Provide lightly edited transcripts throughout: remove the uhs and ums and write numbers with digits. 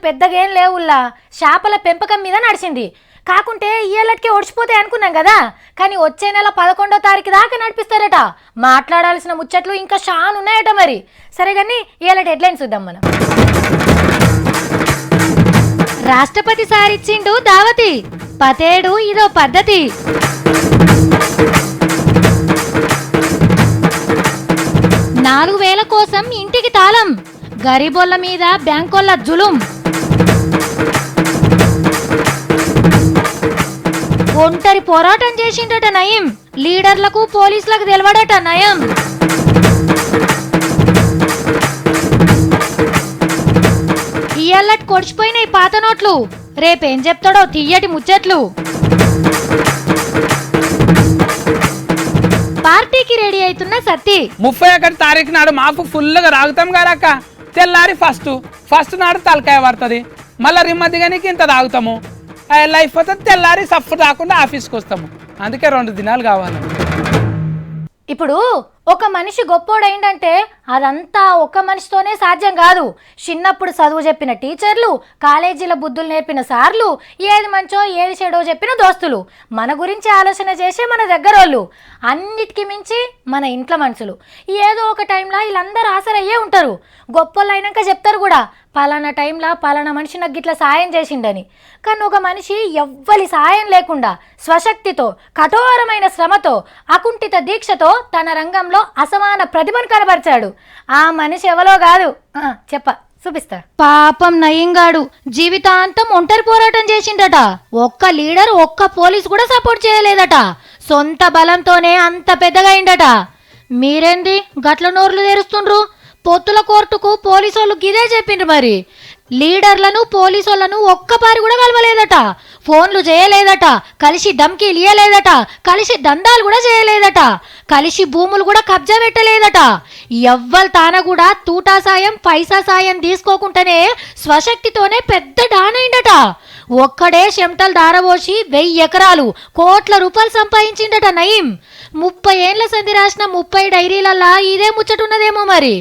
పెద్దగా ఏం లేవుల్లా, చేపల పెంపకం మీద నడిచింది. కాకుంటే ఇయ్యాలటికే ఒడిచిపోతాయి అనుకున్నాం కదా, కానీ వచ్చే నెల 11వ తారీఖు దాకా నడిపిస్తారట. మాట్లాడాల్సిన ముచ్చట్లు ఇంకా షాన్ ఉన్నాయట. మరి సరే కానీ ఇయ్యాలటి హెడ్లైన్స్ చూద్దాం మనం. రాష్ట్రపతి సారిచ్చిండు దావతి, పతేడు ఇదో పద్ధతి. నాలుగు వేల కోసం ఇంటికి తాళం, గరీబోళ్ల మీద బ్యాంకోళ్ల జులుం. ఒంటరి పోరాటం చేసిండట నయం, లీడర్లకు పోలీసులకు తెలవడట నయం. ఇయ్యాలట్ కొడిచిపోయినాయి పాత నోట్లు, రేపేం చెప్తాడో తీయటి ముచ్చట్లు. పార్టీకి రెడీ అవుతున్న సత్తి, 31 తారీఖు నాడు మాకు ఫుల్గా రాగుతాం గారక్క. తెల్లారి ఫస్ట్ నాడు తలకాయ పడుతుంది, మళ్ళీ రిమ్మ దిగనికి ఇంత తాగుతాము. లైఫ్ పోతే తెల్లారి సఫ్ రాకుండా ఆఫీస్కి వస్తాము. అందుకే 2 దినాలు కావాలి. ఇప్పుడు ఒక మనిషి గొప్పోడైందంటే అదంతా ఒక మనిషితోనే సాధ్యం కాదు. చిన్నప్పుడు చదువు చెప్పిన టీచర్లు, కాలేజీల బుద్ధులు నేర్పిన సార్లు, ఏది మంచో ఏది చెడో చెప్పిన దోస్తులు, మన గురించి ఆలోచన చేసే మన దగ్గరోళ్ళు, అన్నిటికీ మించి మన ఇంట్లో మనుషులు. ఏదో ఒక టైంలో వీళ్ళందరూ ఆసరయ్యే ఉంటారు. గొప్పోళ్ళు అయినాక చెప్తారు కూడా, పలానా టైంలో పలానా మనిషి నాకు ఇట్లా సాయం చేసిండని. కానీ ఒక మనిషి ఎవ్వరి సాయం లేకుండా స్వశక్తితో, కఠోరమైన శ్రమతో, అకుంఠిత దీక్షతో తన రంగంలో అసమాన ప్రతిభను కనబరిచాడు. ఆ మనిషి ఎవరో కాదు, చూపిస్తా. పాపం నయంగాడు జీవితాంతం ఒంటరి పోరాటం చేసిండట. ఒక్క లీడర్, ఒక్క పోలీసు కూడా సపోర్ట్ చేయలేదట. సొంత బలంతోనే అంత పెద్దగా అయిందట. మీరేంది గట్ల నోర్లు తెరుస్తుండ్రు? పొత్తుల కోర్టుకు పోలీసోళ్ళు గిదే చెప్పిండ్రు. మరి లీడర్లను పోలీసోళ్లను ఒక్కపారి కూడా కలవలేదట. ఫోన్లు చేయలేదట, కలిసి ధమ్కీలు ఇయ్యలేదట, కలిసి దందాలు కూడా చేయలేదట, కలిసి భూములు కూడా కబ్జా పెట్టలేదట. ఎవ్వరు తాన కూడా తూటా సాయం పైసా సాయం తీసుకోకుండానే స్వశక్తితోనే పెద్ద డానైండట. ఒక్కడే చెమటలు దారబోసి 1000 ఎకరాలు కోట్ల రూపాయలు సంపాదించిండట నయీం. 30 ఏళ్ల సంధి రాసిన 30 డైరీలల్లా ఇదే ముచ్చటున్నదేమో. మరి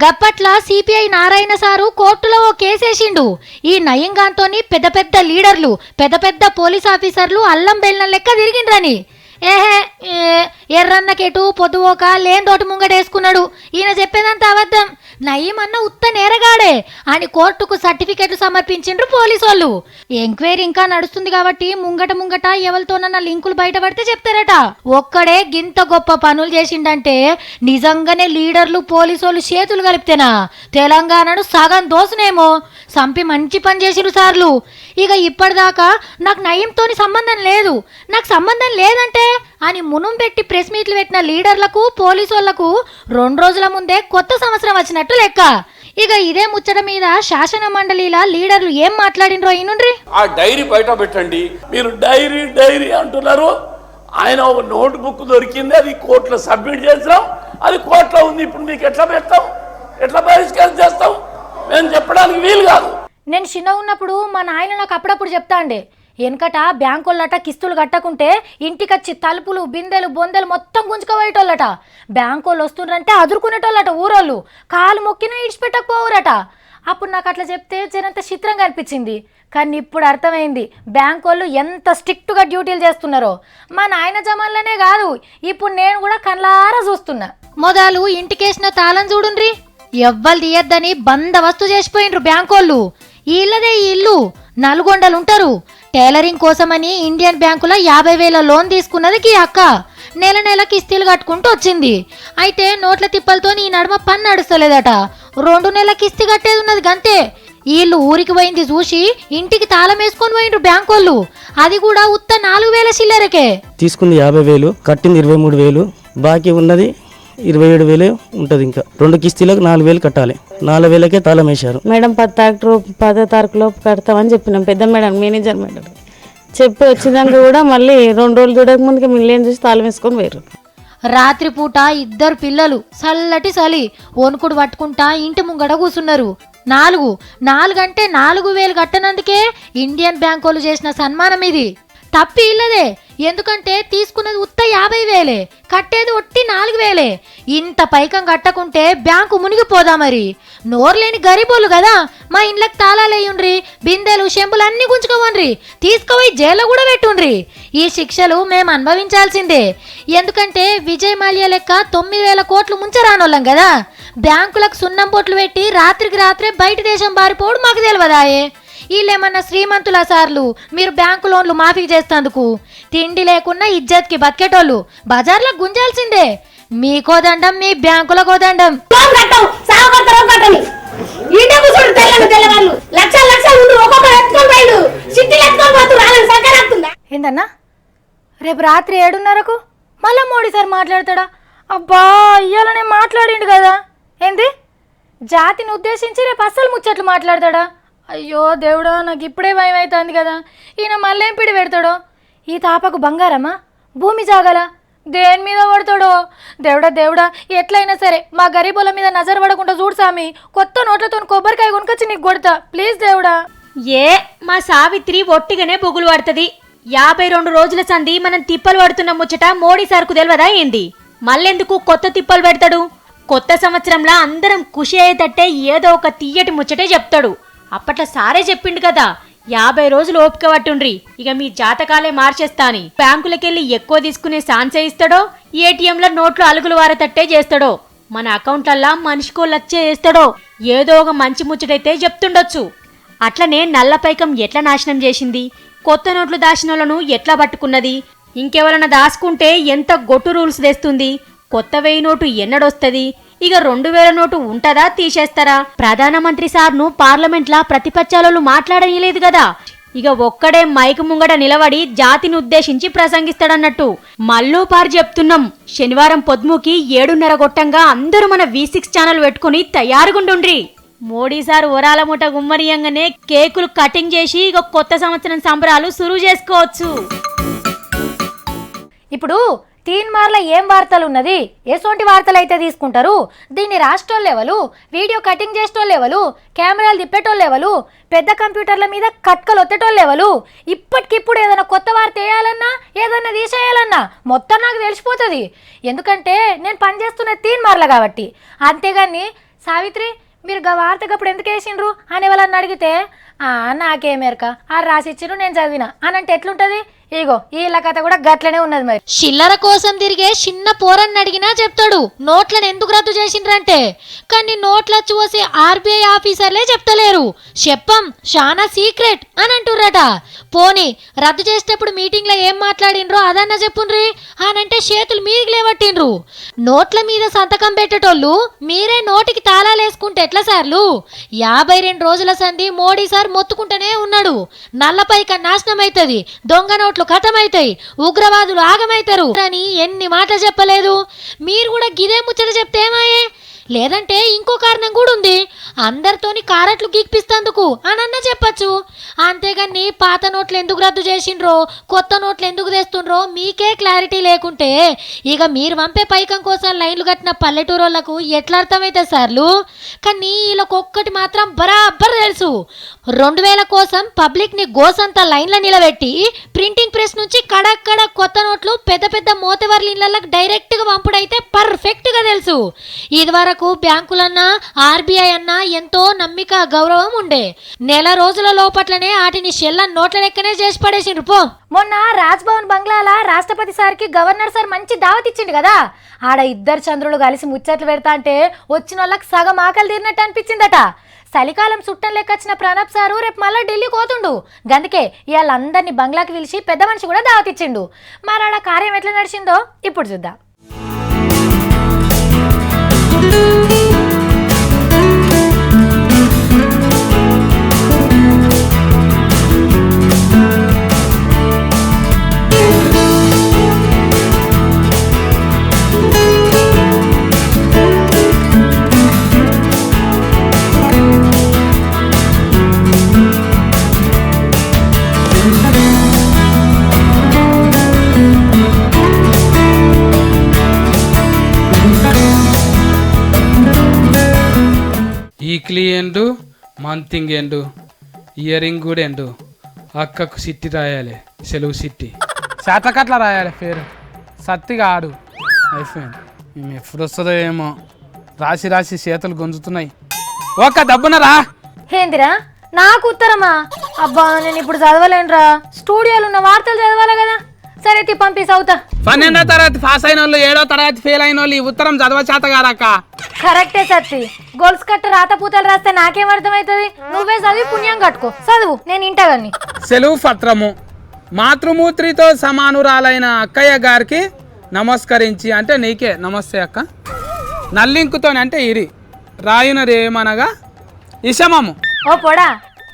గప్పట్ల సిపిఐ నారాయణ సారు కోర్టులో ఓ కేసేసిండు. ఈ నయంగాంతోని పెద్ద పెద్ద లీడర్లు, పెద్ద పెద్ద పోలీస్ ఆఫీసర్లు అల్లం బెల్లం లెక్క తిరిగిండ్రని. ఎర్రన్నకెటు పొద్దుపోక లేందోటి ముంగటేసుకున్నాడు. ఈయన చెప్పేదంతా అబద్ధం, నయీం అన్న ఉత్త నేరగాడే అని కోర్టుకు సర్టిఫికెట్లు సమర్పించిండ్రు పోలీసోళ్ళు. ఎంక్వైరీ ఇంకా నడుస్తుంది కాబట్టి ముంగట ఎవరితోనన్న లింకులు బయటపడితే చెప్తారట. ఒక్కడే గింత గొప్ప పనులు చేసిండంటే నిజంగానే లీడర్లు పోలీసోళ్ళు చేతులు కలిపితేనా తెలంగాణను సగం దోసునేమో. సంపి మంచి పని చేసిరు సార్లు. ఇక ఇప్పటిదాకా నాకు నయీంతోని సంబంధం లేదు, నాకు సంబంధం లేదంటే అని మునుం పెట్టి ప్రెస్ మీట్లు పెట్టిన లీడర్లకు పోలీసోళ్లకు 2 రోజుల ముందే కొత్త సంవత్సరం వచ్చినట్టు లెక్క. ఇక ఇదే ముచ్చట మీద శాసన మండలిల లీడర్లు ఏం మాట్లాడినరో ఇనుండ్రి. ఆ డైరీ బయట పెట్టండి. మీరు డైరీ అంటున్నారు. ఆయన ఒక నోట్ బుక్ దొరికింది, అది కోర్టులో సబ్మిట్ చేస్తాం, అది కోర్టులో ఉంది. ఇప్పుడు మీకు ఎట్లా పెడతాం, ఎట్లా బహిష్కరణ చేస్తాం? మేము చెప్పడానికి వీలు కాదు. నేను చిన్న ఉన్నప్పుడు మా నాయన నాకు అప్పుడప్పుడు చెప్తా అండి, వెనకట బ్యాంకులట కిస్తులు కట్టకుంటే ఇంటికొచ్చి తలుపులు బిందెలు బొందెలు మొత్తం గుంజుకోబోయేటోళ్ళట. బ్యాంకోళ్ళు వస్తుండ్రంటే అదురుకునేటోళ్ళట. ఊరోళ్ళు కాలు మొక్కినా ఇడిచిపెట్టకపోవరట. అప్పుడు నాకు అట్లా చెప్తే జనంత చిత్రంగా అనిపించింది. కానీ ఇప్పుడు అర్థమైంది బ్యాంకోళ్ళు ఎంత స్ట్రిక్ట్గా డ్యూటీలు చేస్తున్నారో. మా నాయన జమాన్లనే కాదు, ఇప్పుడు నేను కూడా కళ్ళారా చూస్తున్నా. మొదలు ఇంటికేసిన తాళం చూడుండ్రి, ఎవ్వరు తీయద్దని బందవస్తు చేసిపోయిండ్రు బ్యాంకోళ్ళు. ఇల్లదే ఈ ఇల్లు, నల్గొండలుంటారు. టైలరింగ్ కోసమని ఇండియన్ బ్యాంకులో 50,000 లోన్ తీసుకున్నది ఈ అక్క. నెల కిస్తీలు కట్టుకుంటూ వచ్చింది. అయితే నోట్ల తిప్పలతో ఈ నడుమ పని నడుస్తలేదట. 2 నెలల కిస్తీ కట్టేది ఉన్నది గంతే. వీళ్ళు ఊరికి పోయింది చూసి ఇంటికి తాళం వేసుకొని పోయిండ్రు బ్యాంకోళ్ళు. అది కూడా ఉత్త 4,000 చిల్లరకే. తీసుకుంది 50,000, కట్టింది 23,000, బాకీ ఉన్నది 27,000 ఉంటుంది. ఇంకా 2 కిస్తీలకు 4,000 కట్టాలి. 4,000కే తాళం వేశారు. మేడం 10వ తారీఖు లోపు కడతామని చెప్పినాం. పెద్ద మేడం, మేనేజర్ మేడం చెప్పి వచ్చినాక కూడా మళ్ళీ 2 రోజులు చూడక ముందుకే మిల్లేని చూసి తాళం వేసుకొని పోయారు. రాత్రిపూట 2 పిల్లలు చల్లటి చలి వణుకుడు పట్టుకుంటా ఇంటి ముంగడ కూసున్నారు. 4 అంటే 4,000 కట్టనందుకే ఇండియన్ బ్యాంకోళ్ళు చేసిన సన్మానం ఇది. తప్పి ఇల్లదే, ఎందుకంటే తీసుకున్నది ఉత్త 50,000. వేలే, కట్టేది ఒట్టి 4000. ఇంత పైకం కట్టకుంటే బ్యాంకు మునిగిపోదా మరి. నోర్లేని గరీబోళ్ళు కదా, మా ఇండ్లకు తాళాలేయుండ్రి, బిందెలు చెంబులు అన్ని గుంజుకోవన్రి, తీసుకుపోయి జైల్లో కూడా పెట్టుండ్రి. ఈ శిక్షలు మేము అనుభవించాల్సిందే. ఎందుకంటే విజయ్ మాల్యా లెక్క 9000 కోట్లు ముంచరానోళ్ళం కదా. బ్యాంకులకు సున్నం పొట్లు పెట్టి రాత్రికి రాత్రే బయట దేశం బారిపోవడు మాకు తెలియదాయే. వీళ్ళేమన్నా శ్రీమంతుల సార్లు మీరు బ్యాంకు లోన్లు మాఫీ చేస్తందుకు? తిండి లేకున్నా ఇజ్జత్కి బతికేటోళ్ళు బజార్లో గుంజాల్సిందే. మీకో దండం, మీ బ్యాంకులకో దండం. ఏందన్నా రేపు రాత్రి 7:30కు మళ్ళా మోడీ సార్ మాట్లాడతాడా? అబ్బా ఇయ్యాల నేను మాట్లాడిండు కదా. ఏంది జాతిని ఉద్దేశించి రేపు అస్సలు ముచ్చట్లు మాట్లాడతాడా? అయ్యో దేవుడా, నాకు ఇప్పుడే భయం అవుతుంది కదా. ఈయన మళ్ళీ ఏం పిడి పెడతాడో? ఈ తాపకు బంగారమా, భూమి జాగల, దేని మీద పడతాడో? దేవుడా దేవుడా, ఎట్లయినా సరే మా గరీబుల మీద నజర్ పడకుండా చూడు సామి. కొత్త నోట్లతో కొబ్బరికాయ కొనుకొచ్చి నీకు కొడతా ప్లీజ్ దేవుడా. మా సావిత్రి ఒట్టిగానే బొగులు పడుతుంది. 52 రోజుల సంధి మనం తిప్పలు పడుతున్న ముచ్చట మోడీ సార్కు తెలియదా ఏంది? మళ్ళెందుకు కొత్త తిప్పలు పెడతాడు? కొత్త సంవత్సరంలో అందరం ఖుషి అయ్యేటట్టే ఏదో ఒక తీయటి ముచ్చటే చెప్తాడు. అప్పట్లో సారే చెప్పిండు కదా, 50 రోజులు ఓపిక పట్టుండ్రి, ఇక మీ జాతకాలే మార్చేస్తాని. బ్యాంకులకెళ్ళి ఎక్కువ తీసుకునే ఛాన్సే ఇస్తాడో, ఏటీఎంల నోట్లు అలుగులు వారేటట్టే చేస్తాడో, మన అకౌంట్లల్లా మనిషికో లచ్చే వేస్తాడో, ఏదో ఒక మంచి ముచ్చటైతే చెప్తుండొచ్చు. అట్లనే నల్ల పైకం ఎట్లా నాశనం చేసింది, కొత్త నోట్లు దాచినోళ్లను ఎట్లా పట్టుకున్నది, ఇంకెవరన్నా దాచుకుంటే ఎంత గొట్టు రూల్స్ తెస్తుంది, కొత్త 1000 నోటు ఎన్నడొస్తుంది, ఇక 2000 నోటు ఉంటదా తీసేస్తారా? ప్రధానమంత్రి సార్ను పార్లమెంట్లా ప్రతిపక్షాలు మాట్లాడనీయలేదు కదా, ఇక ఒక్కడే మైకు ముంగట నిలబడి జాతిని ఉద్దేశించి ప్రసంగిస్తాడన్నట్టు. మళ్ళూ పారు చెప్తున్నాం, శనివారం పొద్దుముకి 7:30 గొట్టంగా అందరూ మన V6 ఛానల్ పెట్టుకుని తయారుగుండుండ్రి. మోడీ సార్ వరాల మూట గుమ్మరియంగానే కేకులు కటింగ్ చేసి ఇక కొత్త సంవత్సరం సంబరాలు సురువు చేసుకోవచ్చు. ఇప్పుడు తీన్మార్ల ఏం వార్తలు ఉన్నది, ఎసోంటి వార్తలు అయితే తీసుకుంటారు? దీన్ని రాష్ట్రోళ్ళు ఎవరు, వీడియో కటింగ్ చేసేటోళ్ళు ఎవరు, కెమెరాలు తిప్పేటోళ్ళు ఎవరు, పెద్ద కంప్యూటర్ల మీద కట్కలు ఒత్తేటోళ్ళు ఎవరు? ఇప్పటికిప్పుడు ఏదైనా కొత్త వార్త వేయాలన్నా, ఏదన్నా తీసేయాలన్నా మొత్తం నాకు తెలిసిపోతుంది. ఎందుకంటే నేను పనిచేస్తున్న తీన్మార్ల కాబట్టి. అంతేగాని సావిత్రి మీరు గా వార్తకప్పుడు ఎందుకు వేసిండ్రు అని వాళ్ళని అడిగితే నాకేమేరక ఆ రాసిచ్చిరు నేను చదివిన అని అంటే ఎట్లుంటది? ఇగో వీళ్ళ కథ కూడా గట్లనే ఉన్నది. మరి చిల్లర కోసం తిరిగే చిన్న పోరన్ని అడిగినా చెప్తాడు నోట్లను ఎందుకు రద్దు చేసిండ్రంటే, కానీ నోట్ల చూసి ఆర్బీఐ ఆఫీసర్లే చెప్తలేరు. చెప్పం చాలా సీక్రెట్ అని అంటుర్రట. పోనీ రద్దు చేసేటప్పుడు మీటింగ్ లో ఏం మాట్లాడిండ్రో అదన్నా చెప్పుండ్రి అనంటే చేతులు మీదికి లేవట్టిండ్రు. నోట్ల మీద సంతకం పెట్టేటోళ్ళు మీరే నోటికి తాళాలు వేసుకుంటే ఎట్లా సార్లు? 52 రోజుల సంధి మోడీ సార్ మొత్తుకుంటూనే ఉన్నాడు. నల్లపైక నాశనం అవుతుంది, దొంగ నోట్లు ఖతమైతాయి, ఉగ్రవాదులు ఆగమైతారు అని ఎన్ని మాటలు చెప్పలేదు. మీరు కూడా గిదే ముచ్చట చెప్తే ఏమాయే? లేదంటే ఇంకో కారణం కూడా ఉంది, అందరితోని కారట్లు గీక్పిస్తందుకు అనన్నా చెప్పచ్చు. అంతేగాని పాత నోట్లు ఎందుకు రద్దు చేసిండ్రో, కొత్త నోట్లు ఎందుకు తెస్తుండ్రో మీకే క్లారిటీ లేకుంటే ఇక మీరు పంపే పైకం కోసం లైన్లు కట్టిన పల్లెటూరోళ్లకు ఎట్లా అర్థమైతే సార్లు? కానీ వీళ్ళకి ఒక్కటి మాత్రం బరాబర్ తెలుసు, 2000 కోసం పబ్లిక్ ని గోసంతా లైన్ల నిలబెట్టి ప్రింటింగ్ ప్రెస్ నుంచి కడక్కడ కొత్త నోట్లు పెద్ద పెద్ద మోతెవర్ల ఇళ్లకు డైరెక్ట్ గా పంపుడైతే పర్ఫెక్ట్ గా తెలుసు. ఇది వరకు బ్యాంకులన్నా ఆర్బీఐ అన్నా ఎంతో నమ్మిక గౌరవం ఉండే. నెల రోజుల లోపట్లనే వాటిని షెల్ల నోట్ల లెక్కనే చేసి పడేసిండ్రు. పో మొన్న రాజ్భవన్ బంగ్లాల రాష్ట్రపతి సార్కి గవర్నర్ సార్ మంచి దావత్ ఇచ్చిండు కదా, ఆడ 2 చంద్రులు కలిసి ముచ్చట్లు పెడతా అంటే వచ్చిన వాళ్ళకి సగం ఆకలి తీరినట్టు అనిపించిందట. చలికాలం చుట్టం లెక్కొచ్చిన ప్రణబ్ సారు రేపు మళ్ళీ ఢిల్లీ పోతుండు. గందుకే వాళ్ళందరినీ బంగ్లాకి పిలిచి పెద్ద మనిషి కూడా దావత్ ఇచ్చిండు. మరి ఆడ కార్యం ఎట్లా నడిచిందో ఇప్పుడు చూద్దాం. వీక్లీ ఎండు, మంతింగ్ ఎండు, ఇయరింగ్ కూడా ఎండు. అక్కకు సిట్టి రాయాలి, సెలవు సిట్టి శాతకట్లా రాయాలి పేరు. సత్తిగా ఆడు అయిపోయింది. మేము ఎప్పుడు వస్తుందో ఏమో, రాసి రాసి చేతులు గుంజుతున్నాయి. ఒక దబ్బున రా. ఏందిరా నాకు ఉత్తరమా? అబ్బా నేను ఇప్పుడు చదవలేనురా, స్టూడియోలో ఉన్న వార్తలు చదవాలి కదా. సరే పంపి చదువుతా. 12వ తరగతి పాస్ అయిన వాళ్ళు, 7వ తరగతి ఫెయిల్ అయిన వాళ్ళు ఈ ఉత్తరం చదవ చేత గారక్క. కరెక్టే సత్తి, గొలుసు కట్ట రాతపూతలు రాస్తే నాకేం అర్థమవుతుంది? నువ్వే చదివి పుణ్యం కట్టుకో. చదువు, నేను ఇంటగాన్ని. సెలవు పత్రము. మాతృమూర్తితో సమానురాలైన అక్కయ్య గారికి నమస్కరించి, అంటే నీకే నమస్తే అక్క. నల్లింకుతో అంటే ఇరి రాయునరేమనగా ఇషమము. ఓ పొడా,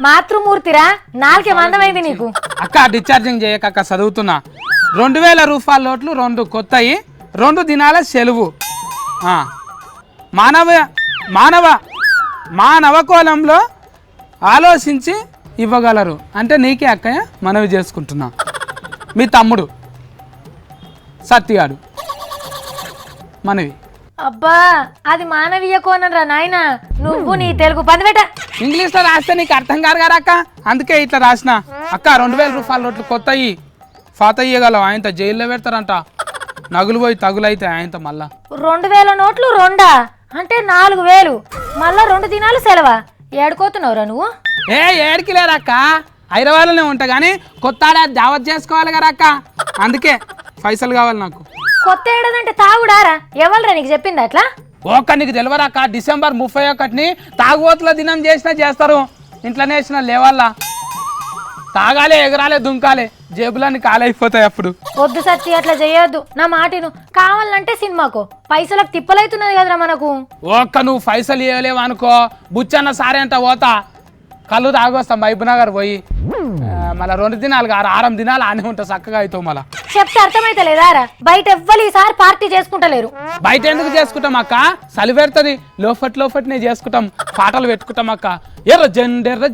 మాతృమూర్తిరా, నాలుగే మందమైంది నీకు. అక్క డిశ్చార్జింగ్ చేయక చదువుతున్నా. 2000 రూపాయల నోట్లు 2 కొత్తయి, 2 దినాల సెలవు. మానవ కోణంలో ఆలోచించి ఇవ్వగలరు, అంటే నీకే అక్కయ్య మనవి చేసుకుంటున్నా. మీ తమ్ముడు సత్తిగాడు. మనవి. అబ్బా అది మానవీయ కోణం రా నాయన. నువ్వు నీ తెలుగు పదివేట ఇంగ్లీష్లో రాస్తే నీకు అర్థం కాదు కదా అక్క, అందుకే ఇట్లా రాసిన. అక్క 2000 రూపాయల నోట్లు కొత్తయి, ఫాత ఇయ్యగలవు. ఆయనతో జైల్లో పెడతారంట, నగులు పోయి తగులైతే ఆయనతో మళ్ళా. 2000 నోట్లు 2 అంటే 4000, మళ్ళా 2 దినాలు సెలవా? ఏడుకోతున్నావురా నువ్వు? ఏడికి లేరక్క, హైదరాబాద్లోనే ఉంటా కానీ కొత్త దావత్ చేసుకోవాలి కదా అక్క, అందుకే పైసలు కావాలి నాకు. కొత్త ఏడాదంటే తాగుడారా? ఎవరురా నీకు చెప్పింది అట్లా? ఓక నీకు తెలియరాక, డిసెంబర్ 31ని తాగుబోతుల దినం చేస్తారు. ఇంట్లోనే వేసిన లేవాళ్ళ తాగాలే, ఎగరాలే, దుంకాలే, జేబులన్నీ కాలైపోతాయి అప్పుడు. వద్దు సత్తి, అట్లా చేయొద్దు. నా మాటను. కావాలంటే సినిమాకు పైసలకు తిప్పలైతున్నది కదరా మనకు. ఒక్క నువ్వు పైసలు ఇవ్వలేవు అనుకో, బుచ్చన్న సారే అంట పోతా, కళ్ళు తాగొస్తాం మహబూబ్నగర్ పోయి. మళ్ళీ 2 దినాలు కాదు 6 దినాలు ఆనే ఉంటా, చక్కగా అవుతావు. మళ్ళా చెప్తే అర్థమైతలేదారా? బయట ఎవ్వరు ఈసారి పార్టీ చేసుకుంటలేరు. బయట ఎందుకు చేసుకుంటాం అక్క, చలి పెడుతుంది. లోఫట్నే చేసుకుంటాం, పాటలు పెట్టుకుంటాం అక్క. ఎర్ర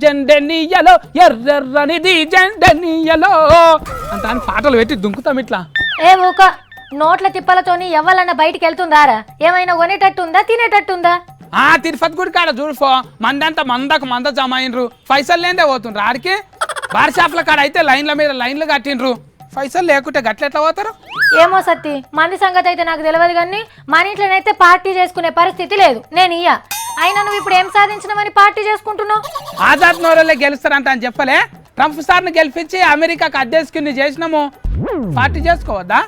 జెండె నీయలో, ఎర్రనిది జెండె నీయలో అంత అని పాటలు పెట్టి దుంకుతాం ఇట్లా. ఏ ఊక, నోట్ల తిప్పలతోని ఎవ్వలన్నా బయటికి వెళ్తుందారా? ఏమైనా కొనేటట్టుందా, తినేటట్టుందా? తిరుపతి గుడి కాడ చూడుఫో, మంద జమ అయినరు, పైసలు లేదే పోతుండ్రు. ఆడికి బార్ షాప్ల కాడ అయితే లైన్ల మీద లైన్లు కట్టిండ్రు, పైసలు లేకుంటే గట్లెట్లా పోతారు? ఏమో సత్తి, మంది సంగతి అయితే నాకు తెలియదు కానీ మన ఇంట్లోనైతే పార్టీ చేసుకునే పరిస్థితి లేదు. నేను ఇయ్య. అయినా నువ్వు ఇప్పుడు ఏం సాధించినామని పార్టీ చేసుకుంటున్నావు? ఆజాద్ నోరలే గెలుస్తారంట అని చెప్పలే? ట్రంప్ సార్ని గెలిపించి అమెరికాకు అధ్యక్షుడిని చేసినాము, పార్టీ చేసుకోవద్దా?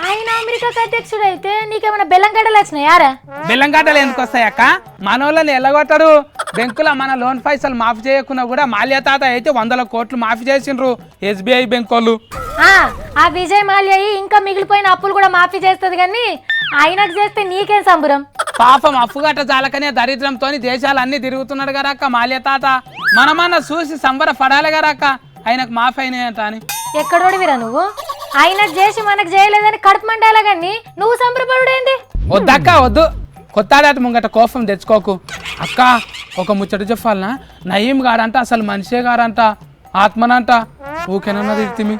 ఆయన అమెరికాకు అధ్యక్షుడు అయితే నీకేమైనా బెల్లంగడ్డలు వచ్చినాయారా? బెల్లంగడ్డలు ఎందుకు వస్తాయక్క? మనోళ్ళని ఎల్లగొట్టరు. బెంకుల మన లోన్ పైసలు మాఫీ చేయకుండా కూడా మాల్యా తాత అయితే 100 కోట్లు మాఫీ చేసిండ్రు SBI బ్యాంక్ వాళ్ళు. ఆ విజయ్ మాల్యా ఇంకా మిగిలిపోయిన అప్పులు కూడా మాఫీ చేస్తుంది కానీ ఆయనకు చేస్తే నీకేం సంబరం? పాపం అప్పుగట్ట చాలకనే దరిద్రంతో దేశాలన్నీ తిరుగుతున్నాడు కదా అక్క మాల్యా తాత. మనమన్న చూసి సంబర పడాలి కదా అక్క, ఆయనకు మాఫీ అయినాయంట అని. ఎక్కడోడివిరా నువ్వు? ఆయనకు చేసి మనకు చేయలేదని కడుపు మండాలా కానీ నువ్వు సంబరపడుడేంది? వద్దక్క వద్దు, కొత్తాడాట ముంగట కోపం తెచ్చుకోకు అక్క. ఒక ముచ్చట చెప్పాలనా, నయీం గారంట అసలు మనిషే గారంట, ఆత్మనంట. ఊకేనన్నా తిడితిమి.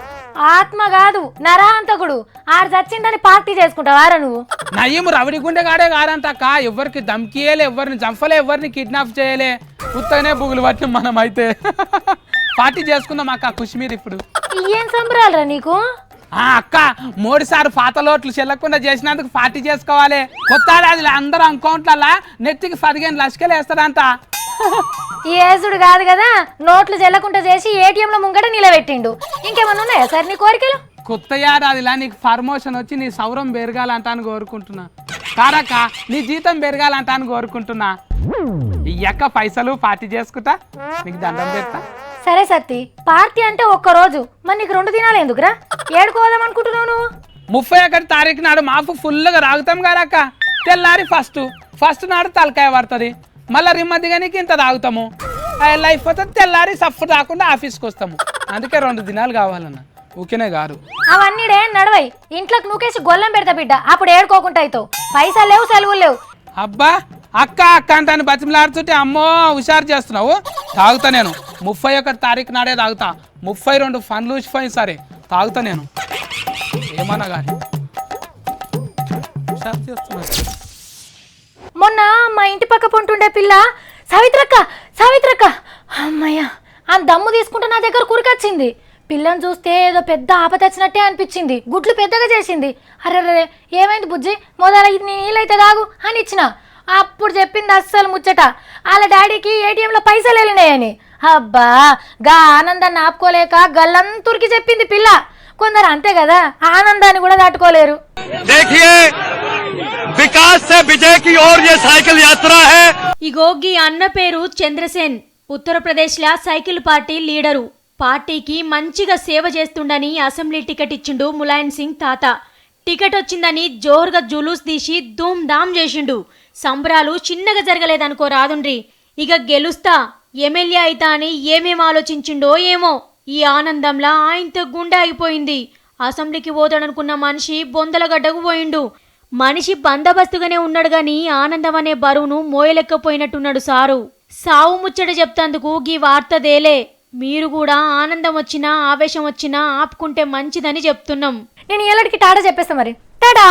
ఆత్మ కాదు నరహంతకుడు. ఆడు చచ్చిందని పార్టీ చేసుకుంటావారా నువ్వు? నయీం రవిడి గుండె గాడే గారంట అక్క. ఎవరికి ధమ్కియలే, ఎవరిని చంపలే, ఎవరిని కిడ్నాప్ చేయలే, ఉత్తనే బుగులు పట్టిన మనం అయితే. పార్టీ చేసుకుందాం అక్క కుష్మీర్ ఇప్పుడు. ఏం సంబరాలరా నీకు? అక్క మోడీ సార్ పాత లోట్లు చెల్లకుండా చేసినందుకు పార్టీ చేసుకోవాలి. కొత్త అందరూ అకౌంట్లలా నెత్తికి 15 లక్షలు వేస్తారంట. ఈ ఏసుడు కాదు కదా, నోట్లు చెల్లకుండా చేసి ATM లో ముంగట నిలబెట్టిండు. ఇంకేమన్నా ఉన్నాయా సార్ నీ కోరికలు? కొత్త ఏడాదిలా నీకు ప్రమోషన్ వచ్చి నీ సౌరం పెరగాలంట అని కోరుకుంటున్నా. కారక్క నీ జీతం పెరగాలంట అని కోరుకుంటున్నా. ఈ అక్క పైసలు పార్టీ చేసుకుంటా, నీకు దండం పెడతా. సరే సత్తి, పార్టీ అంటే ఒక్కరోజు, మరి నీకు 2 దినాలు ఎందుకురా? ఏడుకోదాం అనుకుంటున్నావు నువ్వు? 31 తారీఖు నాడు మాకు ఫుల్గా రాగుతాం కదా అక్క. తెల్లారి ఫస్ట్ నాడు తలకాయ పడుతుంది, మళ్ళీ రిమ్మదిగానికి ఇంత తాగుతాము. లైఫ్ అయితే తెల్లారి సఫ్ రాకుండా ఆఫీస్కి వస్తాము. అందుకే 2 దినాలు కావాలన్న. ఊకేనే గారు అవన్నీ నడవై, ఇంట్లోకి నూకేసి గొల్లం పెడతా బిడ్డ, అప్పుడు ఏడుకోకుండా అవుతావు. పైసలు లేవు, సెలవులు లేవు. అబ్బా అక్క అంటాను బతిమలాడుతుంటే అమ్మో హుషారు చేస్తున్నావు. తాగుతా నేను 31 తారీఖు నాడే తాగుతా. 32 ఫన్లు ఊసిపోయి సరే తాగుతా నేను, ఏమన్నా కానీ హుషారు చేస్తున్నా. మొన్న మా ఇంటి పక్క పొంటుండే పిల్ల సావిత్రక్క అమ్మయ్య ఆ దమ్ము తీసుకుంటే నా దగ్గర కురికొచ్చింది. పిల్లని చూస్తే ఏదో పెద్ద ఆపద వచ్చినట్టే అనిపించింది. గుడ్లు పెద్దగా చేసింది. అరే ఏమైంది బుజ్జి, మొదల నీళ్ళైతే తాగు అని ఇచ్చిన. అప్పుడు చెప్పింది అస్సలు ముచ్చట, వాళ్ళ డాడీకి ఏటీఎంలో పైసలు వెళ్ళినాయని. అబ్బా, గా ఆనందాన్ని ఆపుకోలేక గల్లంతురికి చెప్పింది పిల్ల. కొందరు అంతే కదా, ఆనందాన్ని కూడా దాటుకోలేరు. ఇగో గీ అన్న పేరు చంద్రసేన్. ఉత్తరప్రదేశ్లో సైకిల్ పార్టీ లీడరు. పార్టీకి మంచిగా సేవ చేస్తుండని అసెంబ్లీ టికెట్ ఇచ్చిండు ములాయం సింగ్ తాత. టికెట్ వచ్చిందని జోరుగా జులూస్ తీసి ధూమ్ ధామ్ చేసిండు. సంబరాలు చిన్నగా జరగలేదనుకో రాదుండ్రి. ఇక గెలుస్తా ఎమ్మెల్యే అయితా అని ఏమేం ఆలోచించిండో ఏమో. ఈ ఆనందంలా ఆయనతో గుండె ఆగిపోయింది. అసెంబ్లీకి పోతాడనుకున్న మనిషి బొందలగడ్డకు పోయిండు. మనిషి బందోబస్తుగానే ఉన్నాడు గాని ఆనందం అనే బరువును మోయలేకపోయినట్టున్నాడు సారు. సావు ముచ్చట చెప్తందుకు గీ వార్త దేలే. మీరు కూడా ఆనందం వచ్చినా ఆవేశం వచ్చినా ఆపుకుంటే మంచిదని చెప్తున్నాం. నేను ఎల్లడికి టాటా చెప్పేస్తా మరి. టాటా.